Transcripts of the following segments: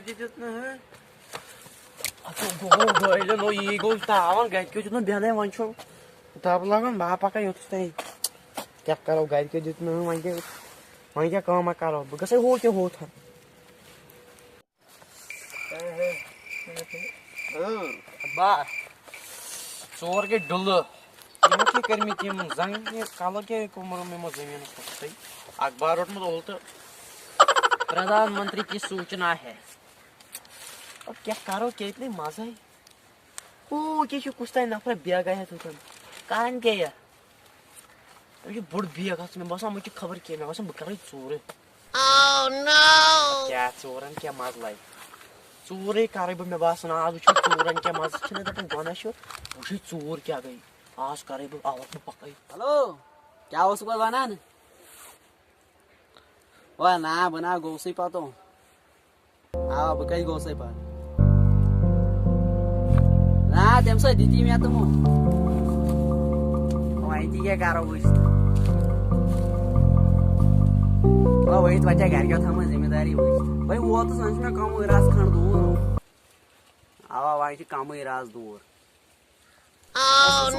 ये गो तावन घर क्यों दितन बेहने वन छो तब लगन बा पका योतस तई क्या करो घर के दितन वन क्या काम करो ब गसे हो के हो था बा चोर के डुल के करमी तिम जंग के कालो के कुमर में मो जमीन सही अखबार रोट में बोलते प्रधानमंत्री की सूचना है। अब क्या करो क्या इतनी मजा है ओ क्या कुछ टाइम नफर बिया गया है तो कारण क्या है ये बुढ़ बिया का मैं बस मुझे खबर किया मैं बस बकर चोर ओह नो क्या चोरन क्या मजा है चोर करे मैं बस ना आज चोरन क्या मजा छने दपन गना शो वो चोर क्या गई आज करे आवाज पकई हेलो क्या हो सुबह बना न वह ना बना गोसी पा तो अब कई गोसे पा ना तेम से दीदी में तुम वही जी क्या करो वो वही तो बच्चा घर का था मैं जिम्मेदारी हुई भाई वो तो संस में काम राज खान दूर आवा वही काम राज दूर ओह नो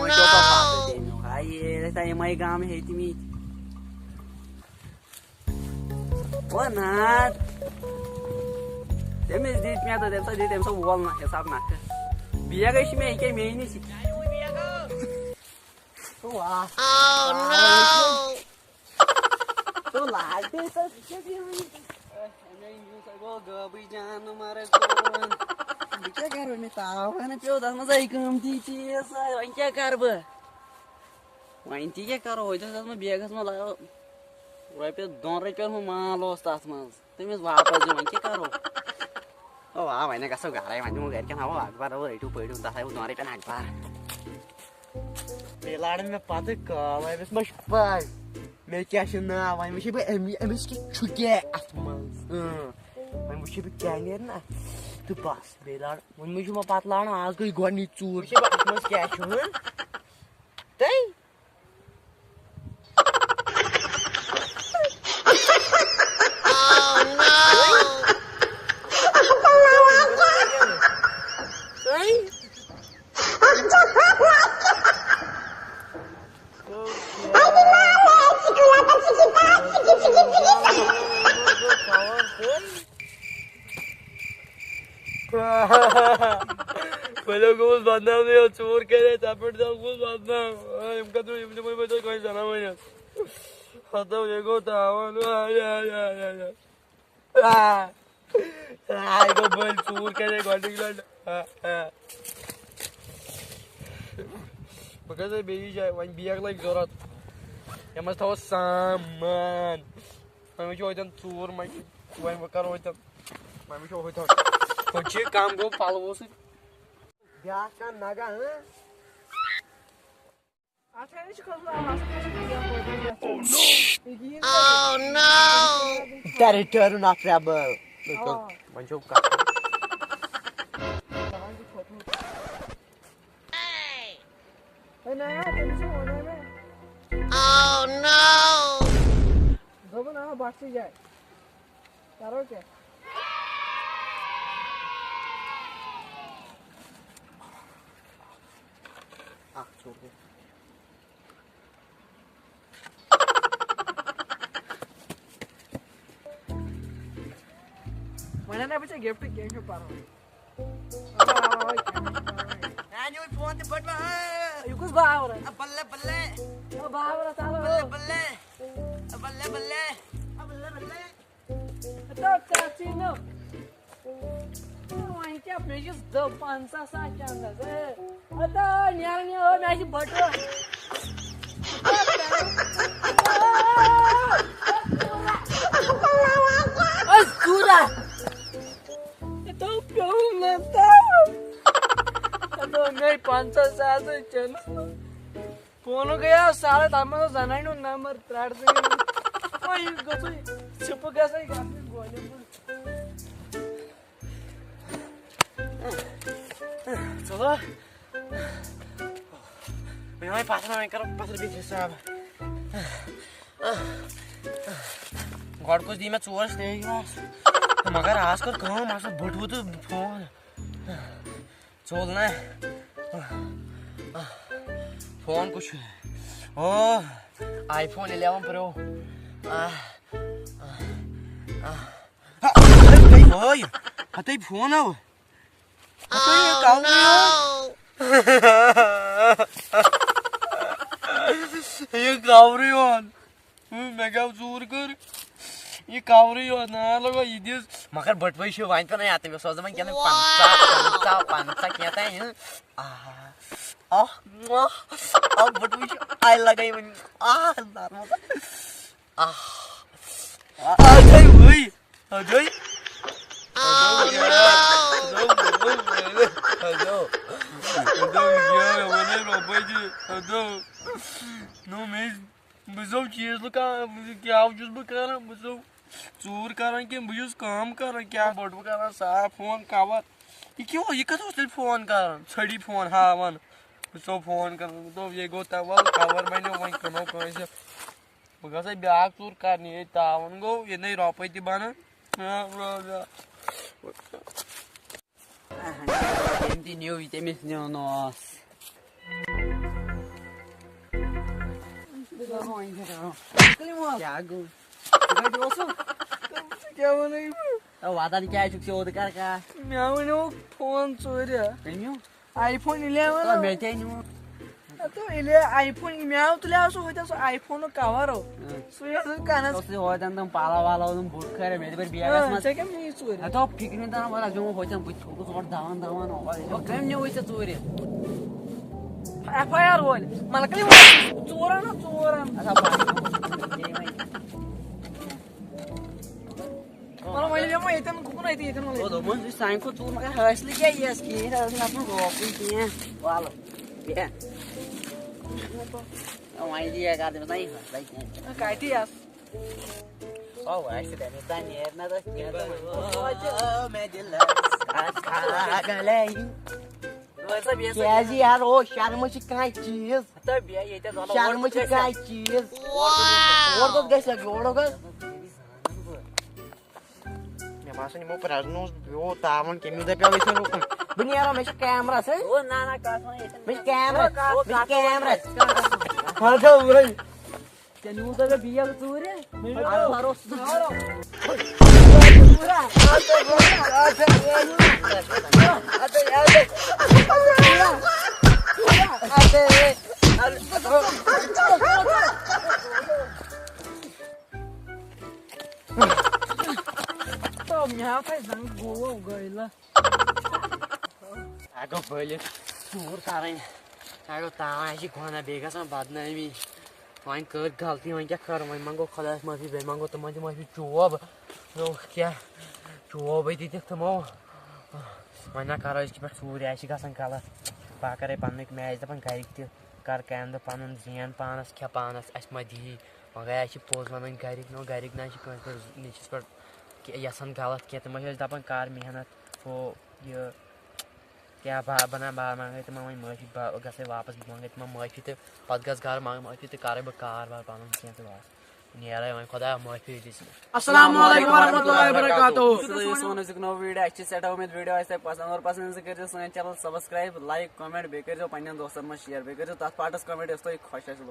भाई ये रहता है मई गांव में है तिमी वो ना तेम इस दीद में तो तेम से वॉल ना हिसाब ना बिया का इसमें एक में ही नहीं सीखा बिया का वाह ओह नो तो लागते सर क्या भी हम नहीं यूं सगो गबी जान मारे को क्या कर रहे ताव है ना प्यो दस मजा ही काम थी सर वहीं क्या कर ब वहीं क्या करो हो तो में बेगस में लगाओ रुपये 2 रुपये में माल ओस तथ मज तमिस वापस वहीं क्या करो ओ वाह वहीं कसो गारे वहीं मो घर के ना वो अखबार वो रेटू पड़ू तथा वो 2 रुपये अखबार बेलाड़ में पता काल है बस पाई मैं क्या ना वहीं मुझे भी एमएस की छुट्टी अथमज वहीं मुझे भी क्या नहीं ना तो बस बेलाड़ वहीं मुझे मैं पता लाना आज कोई गोनी चूर मुझे भी अथमज क्या छुन तई Kalau gue bandam nih, cur kayaknya capek dah gue bandam. Imkat tuh ini mau baca kau sana mana? Atau ya gue tahu, ya. Gue bel cur kayaknya gue tinggal. Bekerja beli jaya, wang biar lagi zorat. Yang mas tahu saman. Mami cakap jangan cur, mami wang bekar macam. Mami cakap macam. कुछ काम को पालो से ब्याह का नागा है अच्छा ये चीज़ ओह नो टेरिटरी नॉट ट्रैबल बंचो का ओह नो दो ना बात से जाए करो क्या मैंने बच्चे गिफ्ट केक के पारो नानी वो फोन ते बटवा यू कुछ बावर बल्ले बल्ले ओ बावर चलो बल्ले बल्ले बल्ले बल्ले बल्ले तो चाचिनो वहीं क्या पेजेस 2-5 चांदा से आता न्यार ओ मैच बटवा Asura itu kau nata atau नहीं 5-7 चल फोन गया सारे तामा तो जाना ही नो नंबर प्रार से ओए गसो छुप गया सही गाने गोले चलो मैं वहीं पास में करो पास बीच साहब गॉड कुछ दी मैं चोर से मगर आज कर काम आज बटू तो फोन चल ना फोन कुछ ओ आईफोन 11 प्रो ओय हतई फोन आओ हतई कावरियो ये कावरियो मैं क्या जोर कर ये कावरियो ना लगा ये मगर बटवई शो वाइन तो नहीं आते मैं सोचता मैं क्या पंचा कहते हैं बटवई शो आई लगाई मन अजय भाई अजय चूर कर काम कर क्या बटू कर साफ फोन कवर यह कत फोन कर छड़ी फोन हावन बो फोन कर दोप ये गो तवल कवर बनो वो कनो कंस बह गई ब्या चूर कर तावन गो ये नहीं रोपे त बन न्यू तमिस न्योनस क्या गो क्या वन वादा क्या चुक कर का मे वन फोन चोर आईफोन 11 मे नु तो आईफोन मे तुले सो आईफोन कवर हो सो पाला वाला बुट खरे मे बियागस चोर तो फिक्र में तना वाला जो होता बुट को दावन दावन कम ने होइछ चोर FIR बोल मला कली चोर मला मैले म येतन कुकुन येते येतन मला ओ मन साइन को चोर मगर हसली क्या यस की अपन रोपी के वाला ये ओ आइडिया का दे नहीं है काय ती यास ओ ऐसे दानी है ना तो मैं दिल गले क्या जी यार ओ शर्म कह चीज तब ये शर्म कह चीज और तो गैस लगे और Masa ni mau peraznos yo taman kemi da pela isso no Beniara mexe câmera sei ओ ना ना का mexe câmera हां भाई चनु तो बिया चोर है भरोस यहाँ पे जंग गोवा गइला आगो पहिले चोर सारै आगो तामा ऐसी खाना बेगा सम बाद नहीं भी वहीं कर गलती वहीं क्या कर वहीं मांगो खलास माफी बे मांगो तो मुझे माफी जॉब नो क्या जॉब ही दी तो मो वहीं ना करो इसकी पर चोर ऐसी का संकाला बाकरे पन्ने के मैच दपन गायक कर कैम द पनन जियान पानस क्या पानस अस मदी मगर ऐसी पोज वनन गायक नो गायक ना ऐसी कर नीचे पर यसन गलत क्या तो मुझे दपन कार मेहनत वो ये क्या बना मांगे तो मैं माफी गसे वापस मांगे तो मैं माफी तो पद गस घर मांग माफी तो कार कार बार पालन क्या तो बस नियारा मैं खुदा माफी दी अस्सलाम वालेकुम रहमतुल्लाहि व बरकातहू ये सोने से नो वीडियो अच्छी सेट हो में वीडियो ऐसे पसंद और पसंद से कर जो चैनल सब्सक्राइब लाइक कमेंट बे कर जो पन्ने दोस्तन में शेयर बे कर जो तथ पार्टस कमेंट तो खुश